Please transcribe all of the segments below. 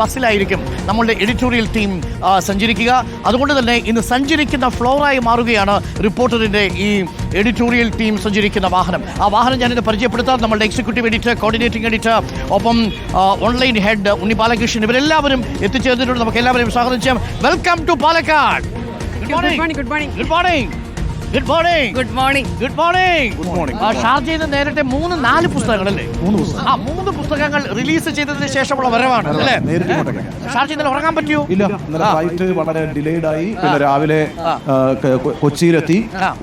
ബസ്സിലായിരിക്കും നമ്മളുടെ editorial team സഞ്ചരിക്കുക. അതുകൊണ്ട് തന്നെ ഇന്ന് സഞ്ചരിക്കുന്ന ഫ്ലോറായി മാറുകയാണ് റിപ്പോർട്ടറിൻ്റെ ഈ എഡിറ്റോറിയൽ ടീം സഞ്ചരിക്കുന്ന വാഹനം. ആ വാഹനം ഞാനിത് പരിചയപ്പെടുത്താം. നമ്മളുടെ എക്സിക്യൂട്ടീവ് എഡിറ്റർ, കോർഡിനേറ്റിംഗ് എഡിറ്റർ, ഒപ്പം ഓൺലൈൻ ഹെഡ് ഉണ്ണി ബാലകൃഷ്ണൻ, ഇവരെല്ലാവരും എത്തിച്ചേർന്നിട്ടുണ്ട്. നമുക്ക് എല്ലാവരെയും സ്വാഗതം ചെയ്യാം. Welcome to Palakkad. ഷാർജയിൽ നിന്ന് നേരത്തെ 3-4 പുസ്തകങ്ങളല്ലേ? 3 പുസ്തകങ്ങൾ റിലീസ് ചെയ്തതിന് ശേഷമുള്ള വരവാണ് അല്ലേ? ഷാർജയിൽ നിന്ന് ഉറങ്ങാൻ പറ്റിയോ? ഇല്ല, ഫ്ലൈറ്റ് വളരെ ഡിലേഡ് ആയി. പിന്നെ രാവിലെ കൊച്ചിയിലെത്തി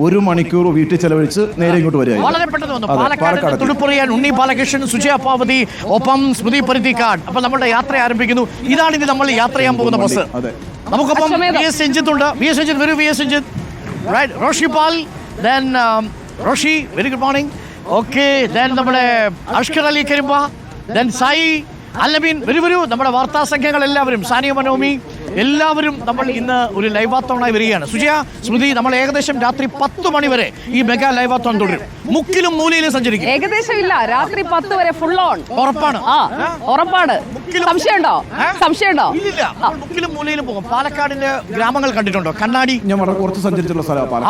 1 മണിക്കൂർ വീട്ടിൽ ചെലവഴിച്ച് നേരെ ഇങ്ങോട്ട് വരിക. വളരെ പെട്ടെന്ന് വന്നു. പാലക്കാട് തുടുപ്പുറിയാൻ ഉണ്ണി ബാലകൃഷ്ണൻ, സുജയ പാർവതി, ഒപ്പം സ്മൃതി പരുത്തിക്കാട്. അപ്പൊ നമ്മുടെ യാത്ര ആരംഭിക്കുന്നു. ഇതാണ് ഇനി നമ്മൾ യാത്ര ചെയ്യാൻ പോകുന്ന ബസ്. നമുക്കൊപ്പം VS രഞ്ജിത്ത് ഉണ്ട്. VS രഞ്ജിത്ത്, വരൂ. VS Ranjith, right? Roshi Pal, then Roshi, very good morning. Okay, then നമ്മുടെ അഷ്കർ അലി കരിമ്പ, then സായി അല്ലമീൻ, വരൂ. നമ്മുടെ വാർത്താ സംഘങ്ങൾ എല്ലാവരും, സാനിയ മനോമി, എല്ലാവരും നമ്മൾ ഇന്ന് ഒരു ലൈവാത്തോണായി വരികയാണ്. സുജയ, സ്മൃതി, നമ്മൾ ഏകദേശം രാത്രി 10 മണി വരെ ഈ മെഗാ ലൈവാത്തോൺ തുടരും. മുക്കിലും മൂലയിലും സഞ്ചരിക്കും. ഏകദേശം ഇല്ല, രാത്രി 10 വരെ ഫുൾ ഓൺ. ഉറപ്പാണ്? ഉറപ്പാണ്. സംശയമുണ്ടോ? ഇല്ല, മുക്കിലും മൂലയിലും പോകും. പാലക്കാടിന്റെ ഗ്രാമങ്ങൾ കണ്ടിട്ടുണ്ടോ? കണ്ണാടി ഞാൻ കുറച്ച് സഞ്ചരിച്ചുള്ള സ്ഥലമാണ്.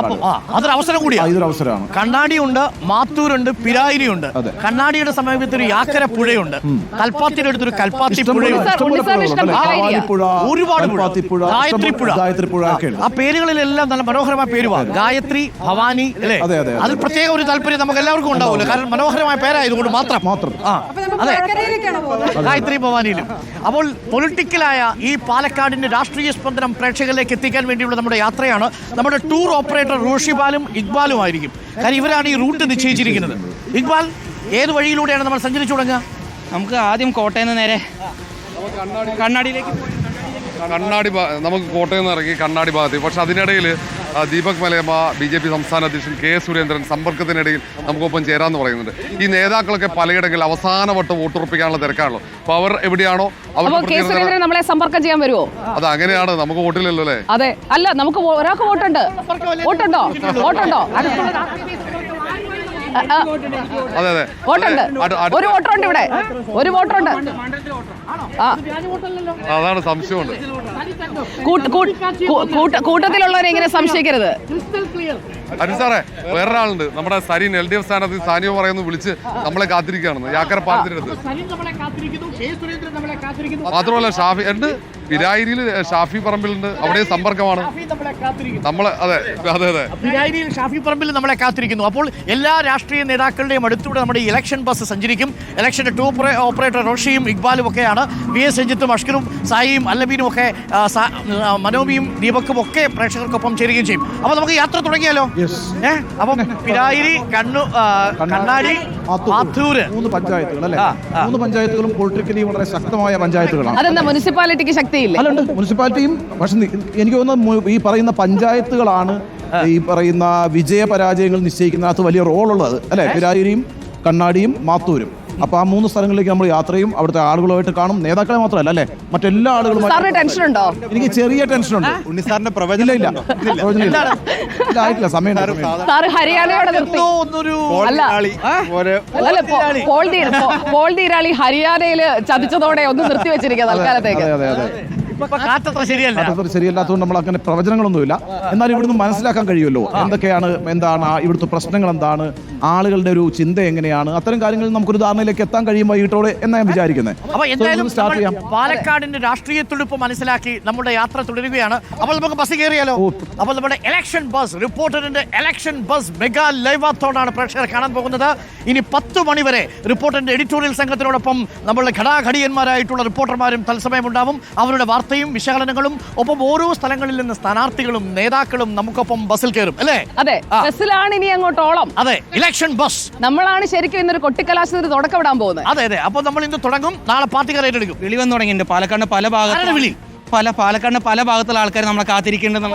അതൊരു അവസരം കൂടിയാണ്. ഇതൊരു അവസരമാണ്. കണ്ണാടിയുണ്ട്, മാത്തൂരുണ്ട്, പിരായിരിയുണ്ട്. കണ്ണാടിയുടെ സമീപത്ത് ഒരു യാക്കര പുഴയുണ്ട്. കൽപ്പാത്തിയുടെ അടുത്തൊരു കൽപ്പാത്തി പുഴയുണ്ട്. ഒരുപാട് ഗായത്രി പുഴ. ആ പേരുകളിലെല്ലാം നല്ല മനോഹരമായ പേരുവാണ്. ഗായത്രി, ഭവാനി അല്ലേ? അതിൽ പ്രത്യേക ഒരു താല്പര്യം നമുക്ക് എല്ലാവർക്കും ഉണ്ടാവില്ല. കാരണം മനോഹരമായ പേരായതുകൊണ്ട് മാത്രം. അതെ, ഗായത്രി ഭവാനിയിലും. അപ്പോൾ പൊളിറ്റിക്കലായ ഈ പാലക്കാടിന്റെ രാഷ്ട്രീയ സ്പന്ദനം പ്രേക്ഷകരിലേക്ക് എത്തിക്കാൻ വേണ്ടിയുള്ള നമ്മുടെ യാത്രയാണ്. നമ്മുടെ ടൂർ ഓപ്പറേറ്റർ റോഷിപാലും ഇക്ബാലും ആയിരിക്കും. കാരണം ഇവരാണ് ഈ റൂട്ട് നിശ്ചയിച്ചിരിക്കുന്നത്. ഇക്ബാൽ, ഏത് വഴിയിലൂടെയാണ് നമ്മൾ സഞ്ചരിച്ചു തുടങ്ങുക? നമുക്ക് ആദ്യം കോട്ടയം നിന്ന് നേരെ കണ്ണാടിയിലേക്ക്. നമുക്ക് കോട്ടയം നിന്ന് ഇറങ്ങി കണ്ണാടി ഭാഗത്ത്. പക്ഷെ അതിനിടയിൽ ദീപക് മലയമ്മ, BJP സംസ്ഥാന അധ്യക്ഷൻ K. സുരേന്ദ്രൻ സംപർക്കത്തിനിടയിൽ നമുക്കൊപ്പം ചേരാന്ന് പറയുന്നുണ്ട്. ഈ നേതാക്കളൊക്കെ പലയിടങ്ങളിൽ അവസാനവട്ടം വോട്ടുറപ്പിക്കാനുള്ള തിരക്കാണല്ലോ. അപ്പൊ അവർ എവിടെയാണോ നമ്മളെ സമ്പർക്കം ചെയ്യാൻ വരുമോ? അത് അങ്ങനെയാണ്, നമുക്ക് വോട്ടില്ലല്ലോ അല്ലേ? അതെ, അല്ല, നമുക്ക് ഒരാൾക്ക് വോട്ടുണ്ടോ? അതെ, വോട്ടുണ്ട്. ഒരു വോട്ടറുണ്ട് ഇവിടെ, ഒരു വോട്ടറുണ്ട്. അതാണ് സംശയമുണ്ട്. കൂട്ടത്തിലുള്ളവരെ ഇങ്ങനെ സംശയിക്കരുത്. സാറേ, വേറൊരാളുണ്ട്, നമ്മുടെ സരീൻ, LDF സ്ഥാനാർത്ഥി സാനിയോ പറയുന്നു, വിളിച്ച് നമ്മളെ കാത്തിരിക്കുകയാണെന്ന് യാക്കര പാലത്തിനടുത്ത്. മാത്രമല്ല ഷാഫി ഉണ്ട്, പിരായിരിയിൽ ഷാഫി പറമ്പിലുണ്ട്, അവിടെ സമ്പർക്കമാണ് നമ്മളെ. അതെ, പിരായിരിയിൽ ഷാഫി പറമ്പിൽ നമ്മളെ കാത്തിരിക്കുന്നു. അപ്പോൾ എല്ലാ രാഷ്ട്രീയ നേതാക്കളുടെയും അടുത്തൂടെ നമ്മുടെ ഇലക്ഷൻ ബസ് സഞ്ചരിക്കും. ഇലക്ഷന്റെ ടൂർ ഓപ്പറേറ്റർ റോഷിയും ഇക്ബാലും ഒക്കെയാണ്. VS രഞ്ജിത്തും അഷ്കറും സായിയും അല്ലബീനും ഒക്കെ, മനോമിയും ദീപക്കും ഒക്കെ പ്രേക്ഷകർക്കൊപ്പം ചേരുകയും ചെയ്യും. അപ്പോൾ നമുക്ക് യാത്ര തുടങ്ങിയാലോ? അപ്പം പിരായിരി, കണ്ണാടി, മാത്തൂര്, 3 പഞ്ചായത്തുകൾ അല്ലേ? 3 പഞ്ചായത്തുകളും പൊളിറ്റിക്കലി വളരെ ശക്തമായ പഞ്ചായത്തുകളാണ്. അതെന്താ, മുനിസിപ്പാലിറ്റിക്ക് ശക്തിയില്ല? അല്ലുണ്ട്, മുനിസിപ്പാലിറ്റിയും. പക്ഷെ എനിക്ക് തോന്നുന്നു ഈ പറയുന്ന പഞ്ചായത്തുകളാണ് ഈ പറയുന്ന വിജയപരാജയങ്ങൾ നിശ്ചയിക്കുന്നതിനകത്ത് വലിയ റോളുള്ളത് അല്ലെ? പിരായിരിയും കണ്ണാടിയും മാത്തൂരും. അപ്പൊ ആ 3 സ്ഥലങ്ങളിലേക്ക് നമ്മൾ യാത്ര ചെയ്യും. അവിടുത്തെ ആളുകളുമായിട്ട് കാണും. നേതാക്കളെ മാത്രമല്ല അല്ലെ, മറ്റെല്ലാ ആളുകളുമായിട്ട്. ടെൻഷൻ ഉണ്ടോ? എനിക്ക് ചെറിയ ടെൻഷൻ ഉണ്ട്. ഉണ്ണിസാറിന്റെ പ്രവചനം ആയിട്ടില്ല, സമയം. പോൾ നീരാളി ഹരിയാനയിൽ ചതിച്ചതോടെ ഒന്ന് നിർത്തിവെച്ചിരിക്കുക തൽക്കാലത്തേക്ക്. ശരിയല്ലാത്തതുകൊണ്ട് നമ്മൾ അങ്ങനെ പ്രവചനങ്ങളൊന്നുമില്ല. എന്നാൽ ഇവിടുന്ന് മനസ്സിലാക്കാൻ കഴിയുമല്ലോ എന്താണ് ഇവിടുത്തെ പ്രശ്നങ്ങൾ, എന്താണ് ആളുകളുടെ ഒരു ചിന്ത, എങ്ങനെയാണ് അത്തരം കാര്യങ്ങളിൽ നമുക്കൊരു ധാരണയിലേക്ക് എത്താൻ കഴിയുമ്പോൾ വൈകിട്ടോടെ എന്നാണ് ഞാൻ വിചാരിക്കുന്നത്. അപ്പോൾ എന്തായാലും പാലക്കാടിന്റെ രാഷ്ട്രീയ തുടിപ്പ് മനസ്സിലാക്കി നമ്മുടെ യാത്ര തുടരുകയാണ്. അപ്പോൾ നമുക്ക് ബസ് കയറിയാലോ? അപ്പോൾ നമ്മുടെ ഇലക്ഷൻ ബസ്, റിപ്പോർട്ടറിന്റെ ഇലക്ഷൻ ബസ് മെഗാ ലൈവാത്തോടാണ് പ്രേക്ഷകർ കാണാൻ പോകുന്നത്. ഇനി 10 മണി വരെ റിപ്പോർട്ടറിന്റെ എഡിറ്റോറിയൽ സംഘത്തിനോടൊപ്പം നമ്മളുടെ ഘടാഘടിയന്മാരായിട്ടുള്ള റിപ്പോർട്ടർമാരും തത്സമയം ഉണ്ടാവും. അവരുടെ വാർത്തയും വിശകലനങ്ങളും ഒപ്പം ഓരോ സ്ഥലങ്ങളിൽ നിന്ന് സ്ഥാനാർത്ഥികളും നേതാക്കളും നമുക്കൊപ്പം ബസ്സിൽ കയറും അല്ലേ? അതെ, ബസ്സിലാണ് ഇനി അങ്ങോട്ടോളം. അതെ, ഇലക്ഷൻ ബസ്. നമ്മളാണ് ശരിക്കും ഇന്നൊരു കൊട്ടിക്കലാശത്തിന് തുടക്കം ഇടാൻ പോകുന്നത്. അതെ, അപ്പോൾ നമ്മൾ ഇന്ന് തുടങ്ങും. നാളെ പാർട്ടിക്കാർ ഏറ്റെടുക്കും. വിളി വന്നു തുടങ്ങിയിട്ടുണ്ട് പാലക്കാടിന്റെ പല ഭാഗത്തും. പാലക്കാടിന്റെ പല ഭാഗത്തുള്ള ആൾക്കാർ നമ്മളെ കാത്തിരിക്കേണ്ടത്.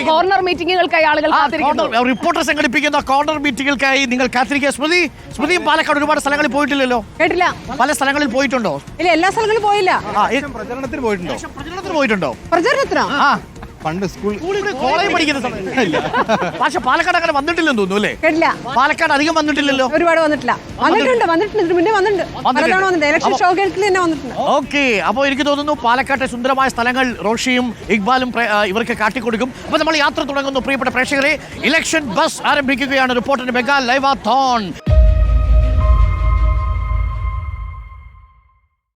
കോർണർ മീറ്റിംഗുകൾക്കായി ആളുകൾ കാത്തിരിക്കുന്നു. റിപ്പോർട്ടർ സംഘടിപ്പിക്കുന്ന കോർണർ മീറ്റിംഗുകൾക്കായി നിങ്ങൾ കാത്തിരിക്കുക. സ്മൃതിയും പാലക്കാട് ഒരുപാട് സ്ഥലങ്ങളിൽ പോയിട്ടില്ലല്ലോ? കേട്ടില്ല. പല സ്ഥലങ്ങളിൽ പോയിട്ടുണ്ടോ? ഇല്ല, എല്ലാ സ്ഥലങ്ങളിലും പോയില്ല. പ്രചരണത്തിന് പോയിട്ടുണ്ടോ? പ്രചരണത്തിനോ? പണ്ട് കോളേജ് പഠിക്കുന്ന സമയത്ത് പക്ഷെ പാലക്കാട് അങ്ങനെ വന്നിട്ടില്ലെന്ന് തോന്നുന്നു അല്ലേ? കേട്ടില്ല. പാലക്കാട് അധികം വന്നിട്ടില്ലല്ലോ. ഒരുപാട് വന്നിട്ടില്ല. വന്നിട്ടുണ്ട് ഇതിന് മുന്നേ വന്നിട്ടുണ്ട്. പലതവണ വന്നിട്ടുണ്ട്. ഇലക്ഷൻ ഷോക്കേസിൽ തന്നെ വന്നിട്ടുണ്ട്. ഓക്കെ, അപ്പോൾ എനിക്ക് തോന്നുന്നു പാലക്കാട്ടെ സുന്ദരമായ സ്ഥലങ്ങൾ റോഷിയും ഇക്ബാലും ഇവർക്ക് കാട്ടിക്കൊടുക്കും. അപ്പോൾ നമ്മൾ യാത്ര തുടങ്ങുന്നു പ്രിയപ്പെട്ട പ്രേക്ഷകരെ. ഇലക്ഷൻ ബസ് ആരംഭിക്കുകയാണ്. റിപ്പോർട്ടറിന് മെഗാ ലൈവാത്തോൺ.